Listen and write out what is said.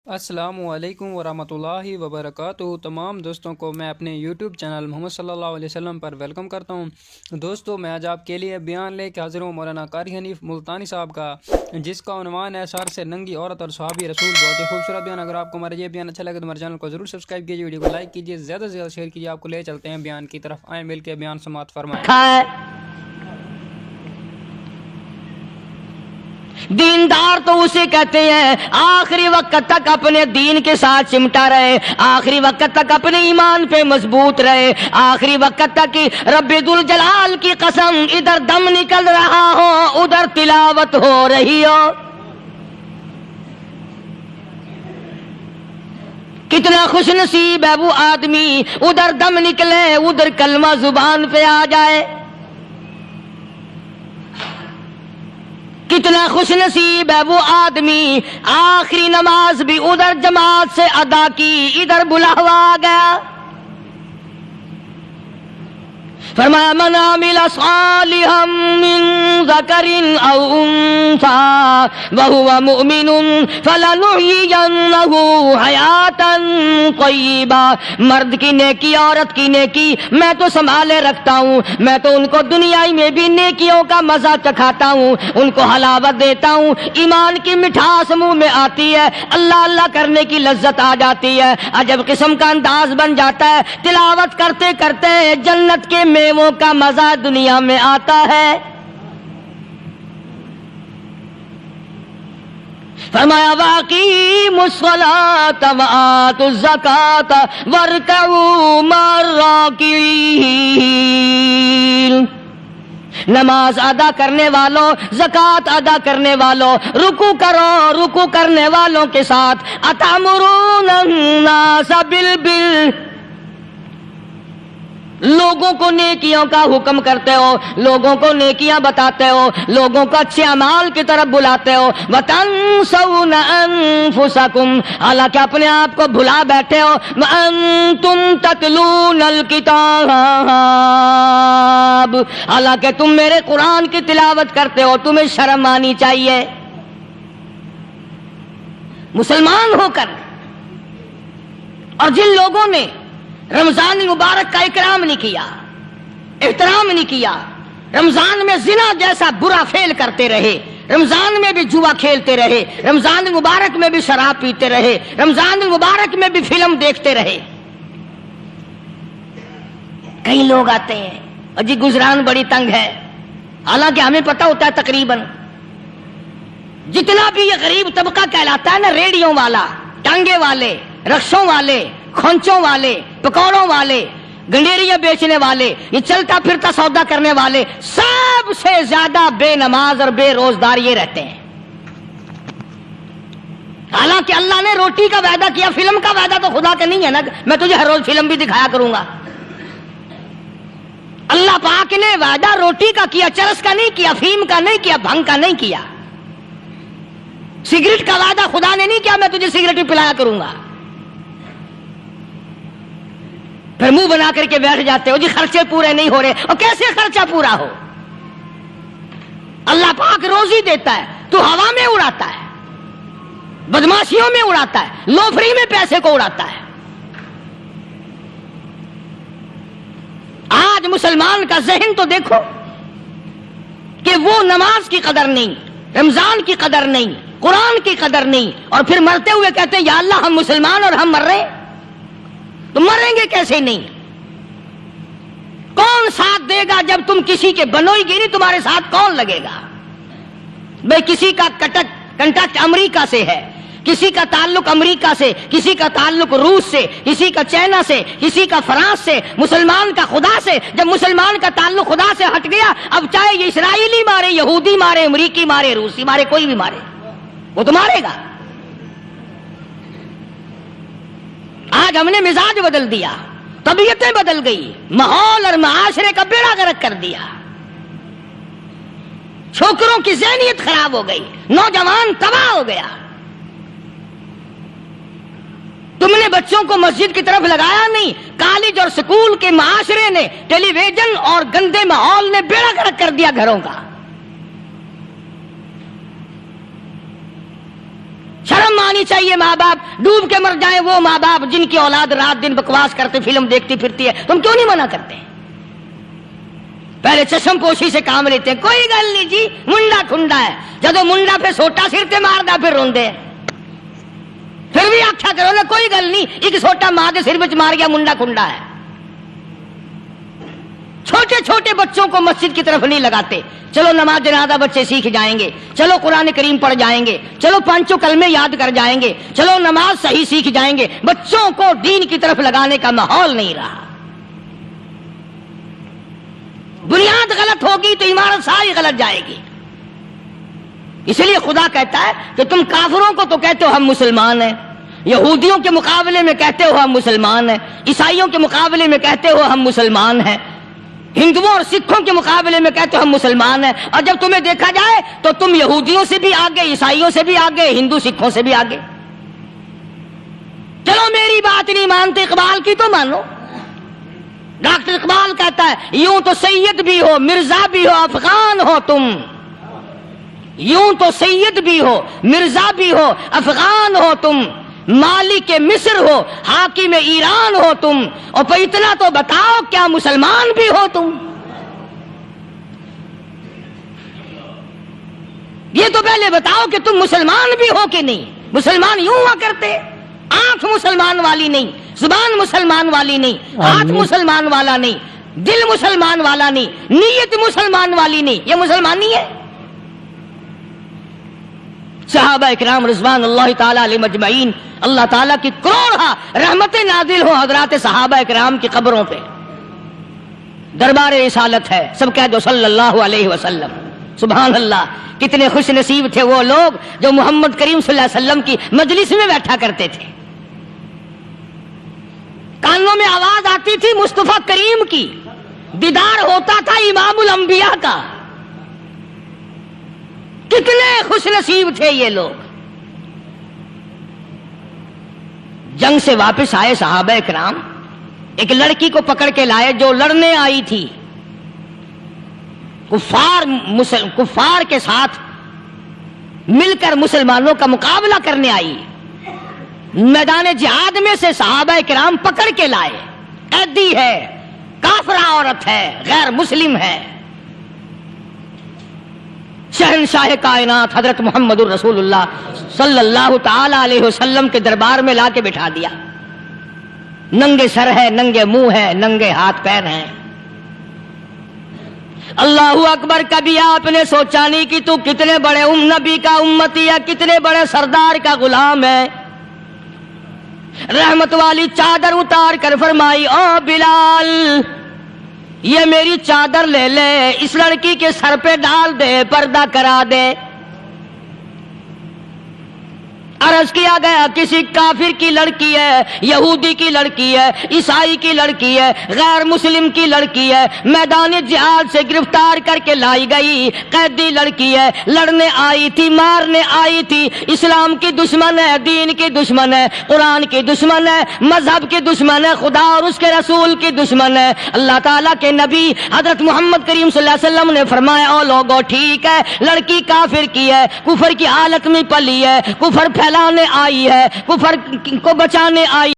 السلام علیکم ورحمۃ اللہ وبرکاتہ۔ تمام دوستوں کو میں اپنے یوٹیوب چینل محمد صلی اللہ علیہ وسلم پر ویلکم کرتا ہوں۔ دوستو، میں آج آپ کے لیے بیان لے کے حاضر ہوں مولانا قاری حنیف ملتانی صاحب کا، جس کا عنوان ہے سر سے ننگی عورت اور صحابی رسول۔ بہت ہی خوبصورت بیان۔ اگر آپ کو ہمارا یہ بیان اچھا لگے تو ہمارے چینل کو ضرور سبسکرائب کیجیے، ویڈیو کو لائک کیجیے، زیادہ سے زیادہ شیئر کیجیے۔ آپ کو لے چلتے ہیں بیان کی طرف، آئیں مل کے بیان سماعت فرمائیں۔ دیندار تو اسے کہتے ہیں آخری وقت تک اپنے دین کے ساتھ چمٹا رہے، آخری وقت تک اپنے ایمان پہ مضبوط رہے، آخری وقت تک رب ذوالجلال کی قسم ادھر دم نکل رہا ہو ادھر تلاوت ہو رہی ہو۔ کتنا خوش نصیب ہے وہ آدمی، ادھر دم نکلے ادھر کلمہ زبان پہ آ جائے۔ کتنا خوش نصیب ہے وہ آدمی، آخری نماز بھی ادھر جماعت سے ادا کی، ادھر بلاوا آ گیا۔ فرمایا من عمل صالحا من ذکر او انثى وهو مؤمن فلنحيينه حیاتا طیبہ۔ مرد کی نیکی عورت کی نیکی میں تو سنبھالے رکھتا ہوں، میں تو ان کو دنیائی میں بھی نیکیوں کا مزہ چکھاتا ہوں، ان کو حلاوت دیتا ہوں، ایمان کی مٹھاس منہ میں آتی ہے، اللہ اللہ کرنے کی لذت آ جاتی ہے، عجب قسم کا انداز بن جاتا ہے، تلاوت کرتے کرتے جنت کے میووں کا مزہ دنیا میں آتا ہے۔ فرمایا وَأَقِیمُوا الصَّلَاةَ وَآتُوا الزَّکَاةَ وَارْکَعُوا مَعَ الرَّاکعِینَ۔ نماز ادا کرنے والوں، زکوٰۃ ادا کرنے والوں، رکوع کرو، رکوع کرنے والوں کے ساتھ۔ أَتَأْمُرُونَ النَّاسَ بِالْبِرِّ، لوگوں کو نیکیوں کا حکم کرتے ہو، لوگوں کو نیکیاں بتاتے ہو، لوگوں کو اچھے اعمال کی طرف بلاتے ہو۔ وَتَنْسَوْنَ أَنفُسَكُمْ، حالانکہ اپنے آپ کو بھلا بیٹھے ہو۔ وَأَنْتُمْ تَتْلُونَ الْكِتَابَ، حالانکہ تم میرے قرآن کی تلاوت کرتے ہو، تمہیں شرم آنی چاہیے۔ مسلمان ہو کر اور جن لوگوں نے رمضان مبارک کا اکرام نہیں کیا، احترام نہیں کیا، رمضان میں زنا جیسا برا فعل کرتے رہے، رمضان میں بھی جوا کھیلتے رہے، رمضان مبارک میں بھی شراب پیتے رہے، رمضان مبارک میں بھی فلم دیکھتے رہے۔ کئی لوگ آتے ہیں اور جی گزران بڑی تنگ ہے، حالانکہ ہمیں پتہ ہوتا ہے تقریباً جتنا بھی یہ غریب طبقہ کہلاتا ہے نا، ریڑیوں والا، ٹانگے والے، رکشوں والے، کھونچوں والے، پکوڑوں والے، گنڈیریاں بیچنے والے، یہ چلتا پھرتا سودا کرنے والے، سب سے زیادہ بے نماز اور بے روزدار یہ رہتے ہیں۔ حالانکہ اللہ نے روٹی کا وعدہ کیا، فلم کا وعدہ تو خدا کا نہیں ہے نا، میں تجھے ہر روز فلم بھی دکھایا کروں گا۔ اللہ پاک نے وعدہ روٹی کا کیا، چرس کا نہیں کیا، فیم کا نہیں کیا، بھنگ کا نہیں کیا۔ سگریٹ کا وعدہ خدا نے نہیں کیا میں تجھے سگریٹ بھی پلایا کروں گا۔ پھر منہ بنا کر کے بیٹھ جاتے ہو جی خرچے پورے نہیں ہو رہے، اور کیسے خرچہ پورا ہو؟ اللہ پاک روزی دیتا ہے، تو ہوا میں اڑاتا ہے، بدماشیوں میں اڑاتا ہے، لوفری میں پیسے کو اڑاتا ہے۔ آج مسلمان کا ذہن تو دیکھو کہ وہ نماز کی قدر نہیں، رمضان کی قدر نہیں، قرآن کی قدر نہیں، اور پھر مرتے ہوئے کہتے ہیں یا اللہ ہم مسلمان اور ہم مر رہے ہیں۔ تو مریں گے کیسے نہیں؟ کون ساتھ دے گا جب تم کسی کے بنوئی گی نہیں، تمہارے ساتھ کون لگے گا؟ بھئی کسی کا کنٹیکٹ امریکہ سے ہے، کسی کا تعلق امریکہ سے، کسی کا تعلق روس سے، کسی کا چائنا سے، کسی کا فرانس سے، مسلمان کا خدا سے۔ جب مسلمان کا تعلق خدا سے ہٹ گیا، اب چاہے یہ اسرائیلی مارے، یہودی مارے، امریکی مارے، روسی مارے، کوئی بھی مارے، وہ تو مارے گا۔ آج ہم نے مزاج بدل دیا، طبیعتیں بدل گئی، ماحول اور معاشرے کا بیڑا غرق کر دیا، چھوکروں کی ذہنیت خراب ہو گئی، نوجوان تباہ ہو گیا۔ تم نے بچوں کو مسجد کی طرف لگایا نہیں، کالج اور سکول کے معاشرے نے، ٹیلی ویژن اور گندے ماحول نے بیڑا غرق کر دیا گھروں کا۔ شرم آنی چاہیے ماں باپ ڈوب کے مر جائیں وہ ماں باپ جن کی اولاد رات دن بکواس کرتے فلم دیکھتی پھرتی ہے، تم کیوں نہیں منع کرتے؟ پہلے چشم پوشی سے کام لیتے ہیں، کوئی گل نہیں جی منڈا کھنڈا ہے، جدو منڈا پہ سوٹا سر تے ماردا پھر روندے پھر بھی آکھیا کرو نا کوئی گل نہیں، ایک سوٹا ماں دے سر وچ مار گیا منڈا کھنڈا ہے۔ چھوٹے چھوٹے بچوں کو مسجد کی طرف نہیں لگاتے، چلو نماز جنازہ بچے سیکھ جائیں گے، چلو قرآن کریم پڑھ جائیں گے، چلو پانچوں کلمے یاد کر جائیں گے، چلو نماز صحیح سیکھ جائیں گے، بچوں کو دین کی طرف لگانے کا ماحول نہیں رہا۔ بنیاد غلط ہوگی تو عمارت ساری غلط جائے گی۔ اس لیے خدا کہتا ہے کہ تم کافروں کو تو کہتے ہو ہم مسلمان ہیں، یہودیوں کے مقابلے میں کہتے ہو ہم مسلمان ہیں، عیسائیوں کے مقابلے میں کہتے ہو ہم مسلمان ہیں، ہندوؤں اور سکھوں کے مقابلے میں کہتے ہو ہم مسلمان ہیں، اور جب تمہیں دیکھا جائے تو تم یہودیوں سے بھی آگے، عیسائیوں سے بھی آگے، ہندو سکھوں سے بھی آگے۔ چلو میری بات نہیں مانتے اقبال کی تو مانو۔ ڈاکٹر اقبال کہتا ہے یوں تو سید بھی ہو مرزا بھی ہو افغان ہو تم، یوں تو سید بھی ہو مرزا بھی ہو افغان ہو تم، مالک مصر ہو حاکم ایران ہو تم، اور پھر اتنا تو بتاؤ کیا مسلمان بھی ہو تم؟ یہ تو پہلے بتاؤ کہ تم مسلمان بھی ہو کہ نہیں۔ مسلمان یوں ہوا کرتے، آنکھ مسلمان والی نہیں، زبان مسلمان والی نہیں، ہاتھ مسلمان والا نہیں، دل مسلمان والا نہیں، نیت مسلمان والی نہیں، یہ مسلمان نہیں ہے۔ صحابہ اکرام رضوان اللہ تعالی علیہ مجمعین، اللہ تعالیٰ کی کروڑا رحمتیں نازل ہو حضرات صحابہ اکرام کی قبروں پہ۔ دربار رسالت ہے، سب کہہ دو صلی اللہ علیہ وسلم۔ سبحان اللہ، کتنے خوش نصیب تھے وہ لوگ جو محمد کریم صلی اللہ علیہ وسلم کی مجلس میں بیٹھا کرتے تھے۔ کانوں میں آواز آتی تھی مصطفیٰ کریم کی، دیدار ہوتا تھا امام الانبیاء کا۔ کتنے خوش نصیب تھے یہ لوگ۔ جنگ سے واپس آئے صحابہ کرام، ایک لڑکی کو پکڑ کے لائے جو لڑنے آئی تھی، کفار کے ساتھ مل کر مسلمانوں کا مقابلہ کرنے آئی۔ میدان جہاد میں سے صحابہ کرام پکڑ کے لائے، قیدی ہے، کافرہ عورت ہے، غیر مسلم ہے۔ شہنشاہ کائنات حضرت محمد الرسول اللہ صلی اللہ تعالی علیہ وسلم کے دربار میں لا کے بٹھا دیا۔ ننگے سر ہے، ننگے منہ ہے، ننگے ہاتھ پیر ہیں۔ اللہ اکبر، کبھی آپ نے سوچا نہیں کہ تو کتنے بڑے نبی کا امتی ہے، کتنے بڑے سردار کا غلام ہے؟ رحمت والی چادر اتار کر فرمائی او بلال یہ میری چادر لے لے، اس لڑکی کے سر پہ ڈال دے، پردہ کرا دے۔ عرض کیا گیا کسی کافر کی لڑکی ہے، یہودی کی لڑکی ہے، عیسائی کی لڑکی ہے، غیر مسلم کی لڑکی ہے، میدان جہاد سے گرفتار کر کے لائی گئی، قیدی لڑکی ہے، لڑنے آئی تھی، مارنے آئی تھی، اسلام کی دشمن ہے، دین کی دشمن ہے، قرآن کی دشمن ہے، مذہب کی دشمن ہے، خدا اور اس کے رسول کی دشمن ہے۔ اللہ تعالیٰ کے نبی حضرت محمد کریم صلی اللہ علیہ وسلم نے فرمایا او لوگو ٹھیک ہے، لڑکی کافر کی ہے، کفر کی حالت میں پلی ہے، کفر پھیلانے آئی ہے، کفر کو بچانے آئی